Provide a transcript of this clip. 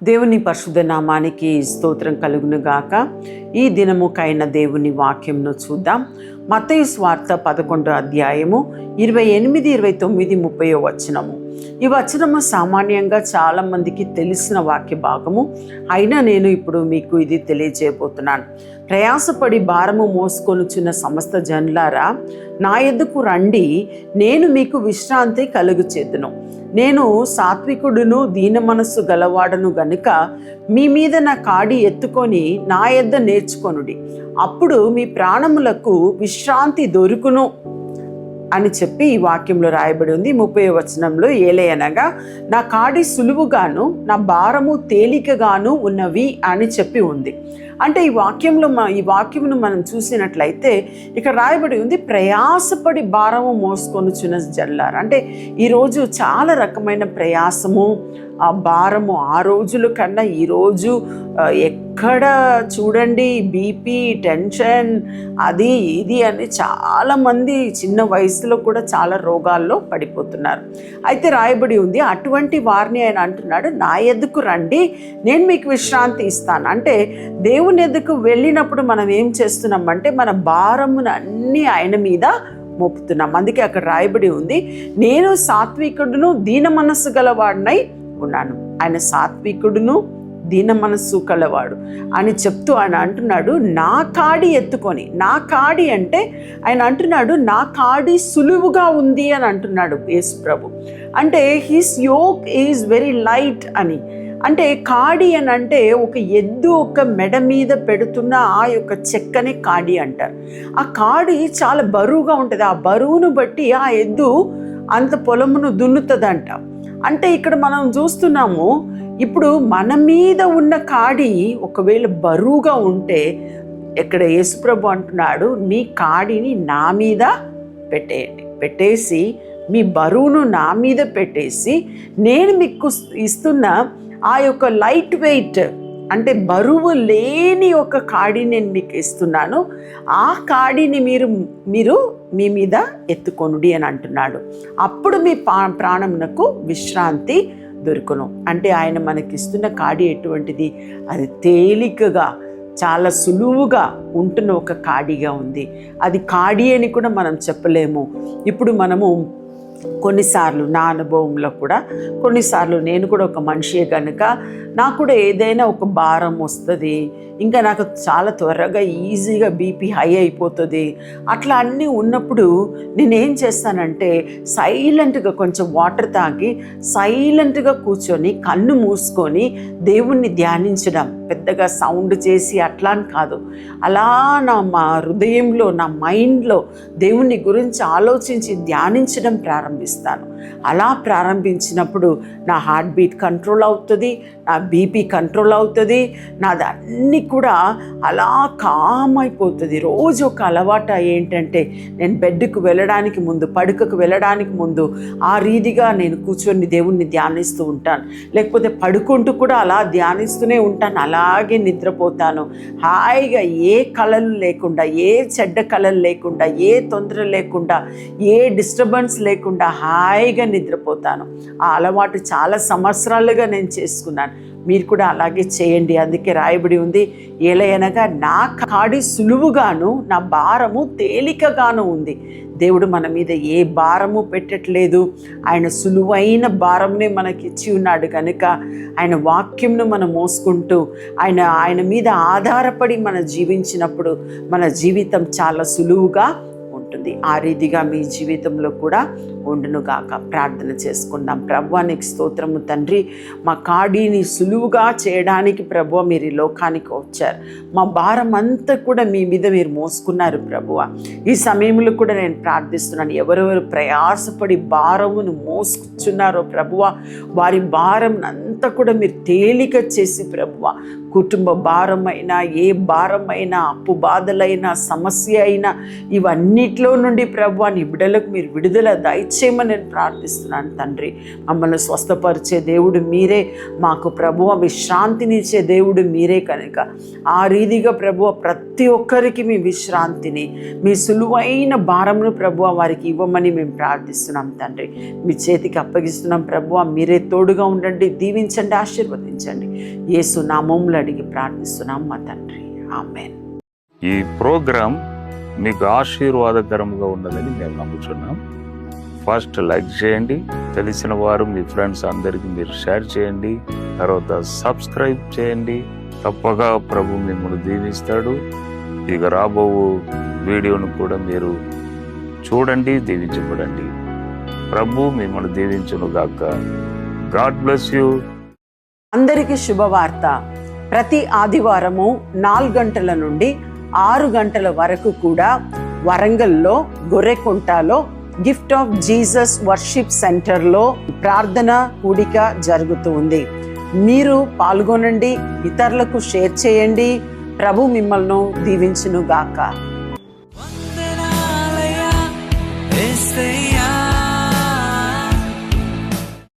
దేవుని పరిశుద్ధ నామానికి స్తోత్రం కలుగును గాక. ఈ దినముకైన దేవుని వాక్యంను చూద్దాం. మత్తయి సువార్త 11వ అధ్యాయము 28, 29, 30 వచనము. ఈ వచనము సామాన్యంగా చాలామందికి తెలిసిన వాక్య భాగము. అయినా నేను ఇప్పుడు మీకు ఇది తెలియజేయబోతున్నాను. ప్రయాసపడి భారము మోసుకొనుచున్న సమస్త జనులారా, నా యొద్దకు రండి, నేను మీకు విశ్రాంతి కలుగచేతును. నేను సాత్వికుడును దీన మనస్సు గలవాడను గనుక మీ మీద నా కాడి ఎత్తుకొని నా యొద్ద నేర్చుకొనుడి, అప్పుడు మీ ప్రాణములకు విశ్రాంతి దొరుకును అని చెప్పి ఈ వాక్యంలో రాయబడి ఉంది. 30వ వచనంలో ఏలయనగా నా కాడి సులువుగాను నా భారము తేలికగాను ఉన్నవి అని చెప్పి ఉంది. అంటే ఈ వాక్యమును మనం చూసినట్లయితే ఇక్కడ రాయబడి ఉంది, ప్రయాసపడి భారము మోసుకొనుచున్న జనులారా. అంటే ఈరోజు చాలా రకమైన ప్రయాసము, ఆ భారము ఆ రోజుల కన్నా ఈరోజు ఎక్కడ చూడండి బీపీ, టెన్షన్, అది ఇది అని చాలామంది చిన్న వయసులో కూడా చాలా రోగాల్లో పడిపోతున్నారు. అయితే రాయబడి ఉంది, అటువంటి వారిని ఆయన అంటున్నాడు, నా యొద్దకు రండి, నేను మీకు విశ్రాంతి ఇస్తాను. అంటే దేవుని యొద్దకు వెళ్ళినప్పుడు మనం ఏం చేస్తున్నామంటే మన భారమును అన్నీ ఆయన మీద మోపుతున్నాం. అందుకే అక్కడ రాయబడి ఉంది, నేను సాత్వికుడును దీన మనస్సు గలవాడినై ఉన్నాను. ఆయన సాత్వికుడును దీన మనస్సు కలవాడు అని చెప్తూ ఆయన అంటున్నాడు, నా కాడి ఎత్తుకొని. నా కాడి అంటే ఆయన అంటున్నాడు, నా కాడి సులువుగా ఉంది అని అంటున్నాడు యేసు ప్రభు. అంటే his yoke is very light అని. అంటే కాడి అని అంటే ఒక ఎద్దు ఒక మెడ మీద పెడుతున్న ఆ యొక్క చెక్కని కాడి అంటారు. ఆ కాడి చాలా బరువుగా ఉంటుంది. ఆ బరువును బట్టి ఆ ఎద్దు అంత పొలమును దున్నుతుందంట. అంటే ఇక్కడ మనం చూస్తున్నాము, ఇప్పుడు మన మీద ఉన్న కాడి ఒకవేళ బరువుగా ఉంటే ఇక్కడ యేసుప్రభు అంటున్నాడు, మీ కాడిని నా మీద పెట్టేయండి, పెట్టేసి మీ బరువును నా మీద పెట్టేసి నేను మీకు ఇస్తున్న ఆ యొక్క లైట్ వెయిట్ అంటే బరువు లేని ఒక కాడిని నేను మీకు ఇస్తున్నాను, ఆ కాడిని మీరు మీ మీద ఎత్తుకొనుడి అని అంటున్నాడు. అప్పుడు మీ ప్రాణమునకు విశ్రాంతి దొరుకును. అంటే ఆయన మనకిస్తున్న కాడి ఎటువంటిది? అది తేలికగా చాలా సులువుగా ఉంటున్న ఒక కాడిగా ఉంది. అది కాడి అని కూడా మనం చెప్పలేము. ఇప్పుడు మనము కొన్నిసార్లు నా అనుభవంలో కూడా కొన్నిసార్లు నేను కూడా ఒక మనిషే కనుక నాకు కూడా ఏదైనా ఒక భారం వస్తుంది, ఇంకా నాకు చాలా త్వరగా ఈజీగా బీపీ హై అయిపోతుంది. అట్లా అన్నీ ఉన్నప్పుడు నేనేం చేస్తానంటే సైలెంట్గా కొంచెం వాటర్ తాగి సైలెంట్గా కూర్చొని కన్ను మూసుకొని దేవుణ్ణి ధ్యానించడం, పెద్దగా సౌండ్ చేసి అట్లా అని కాదు, అలా మా హృదయంలో నా మైండ్లో దేవుని గురించి ఆలోచించి ధ్యానించడం ప్రారంభిస్తాను. అలా ప్రారంభించినప్పుడు నా హార్ట్ బీట్ కంట్రోల్ అవుతుంది, నా బీపీ కంట్రోల్ అవుతుంది, నాది అన్నీ కూడా అలా కామ్ అయిపోతుంది. రోజు ఒక అలవాటు ఏంటంటే నేను బెడ్కు వెళ్ళడానికి ముందు, పడుకకు వెళ్ళడానికి ముందు ఆ రీతిగా నేను కూర్చొని దేవుణ్ణి ధ్యానిస్తూ ఉంటాను. లేకపోతే పడుకుంటూ కూడా అలా ధ్యానిస్తూనే ఉంటాను, అలాగే నిద్రపోతాను. హాయిగా ఏ కలలు లేకుండా, ఏ చెడ్డ కలలు లేకుండా, ఏ తొందర లేకుండా, ఏ డిస్టర్బెన్స్ లేకుండా హాయిగా నిద్రపోతాను. ఆ అలవాటు చాలా సంవత్సరాలుగా నేను చేసుకున్నాను. మీరు కూడా అలాగే చేయండి. అందుకే రాయబడి ఉంది, ఏలయనగా నా కాడి సులువుగాను నా భారము తేలికగాను ఉంది. దేవుడు మన మీద ఏ భారము పెట్టట్లేదు. ఆయన సులువైన భారంనే మనకి ఇచ్చి ఉన్నాడు కనుక ఆయన వాక్యంను మనం మోసుకుంటూ ఆయన మీద ఆధారపడి మనం జీవించినప్పుడు మన జీవితం చాలా సులువుగా ఉంటుంది. ఆ రీతిగా మీ జీవితంలో కూడా ఉండునుగాక. ప్రార్థన చేసుకుందాం. ప్రభువా నీకు స్తోత్రము తండ్రి, మా కాడిని సులువుగా చేయడానికి ప్రభువా మీరు ఈ లోకానికి వచ్చారు. మా భారం అంతా కూడా మీ మీద మీరు మోసుకున్నారు ప్రభువా. ఈ సమయంలో కూడా నేను ప్రార్థిస్తున్నాను, ఎవరెవరు ప్రయాసపడి భారమును మోసుకున్నారో ప్రభువా వారి భారం అంతా కూడా మీరు తేలిక చేసి ప్రభువా, కుటుంబ భారమైనా ఏ భారమైనా అప్పు బాధలైనా సమస్య అయినా ఇవన్నిట్లో నుండి ప్రభువా నీ బిడ్డలకు మీరు విడుదల దయచేయమని నేను ప్రార్థిస్తున్నాను తండ్రి. మమ్మల్ని స్వస్థపరిచే దేవుడు మీరే, మాకు ప్రభువా విశ్రాంతినిచ్చే దేవుడు మీరే కనుక ఆ రీతిగా ప్రభువా ప్రతి ఒక్కరికి మీ విశ్రాంతిని, మీ సులువైన భారమును ప్రభువా వారికి ఇవ్వమని మేము ప్రార్థిస్తున్నాం తండ్రి. మీ చేతికి అప్పగిస్తున్నాం ప్రభువా, మీరే తోడుగా ఉండండి, దీవించండి. దీవించండి, ఆశీర్వదించండి. యేసు నామములో అడిగి ప్రార్థిస్తున్నాం మా తండ్రి, ఆమేన్. ఈ ప్రోగ్రాం మీకు ఆశీర్వాదకరంగా ఉన్నదని మేము నమ్ముతున్నాం. ఫస్ట్ లైక్ చేయండి, తెలిసిన వారు మీ ఫ్రెండ్స్ అందరికీ మీరు షేర్ చేయండి, తర్వాత సబ్స్క్రైబ్ చేయండి. తప్పగా ప్రభు మిమ్మల్ని దీవిస్తాడు. ఇక రాబో వీడియోను కూడా మీరు చూడండి, దీవించబడండి. ప్రభు మిమ్మల్ని దీవించును గాక. God bless you. అందరికీ శుభవార్త. ప్రతి ఆదివారము 4 గంటల నుండి 6 గంటల వరకు కూడా వరంగల్లో గొర్రెకుంటలో గిఫ్ట్ ఆఫ్ జీసస్ వర్షిప్ సెంటర్లో ప్రార్థన కూడిక జరుగుతూ ఉంది. మీరు పాల్గొనండి, ఇతరులకు షేర్ చేయండి. ప్రభు మిమ్మల్ని దీవించును గాక.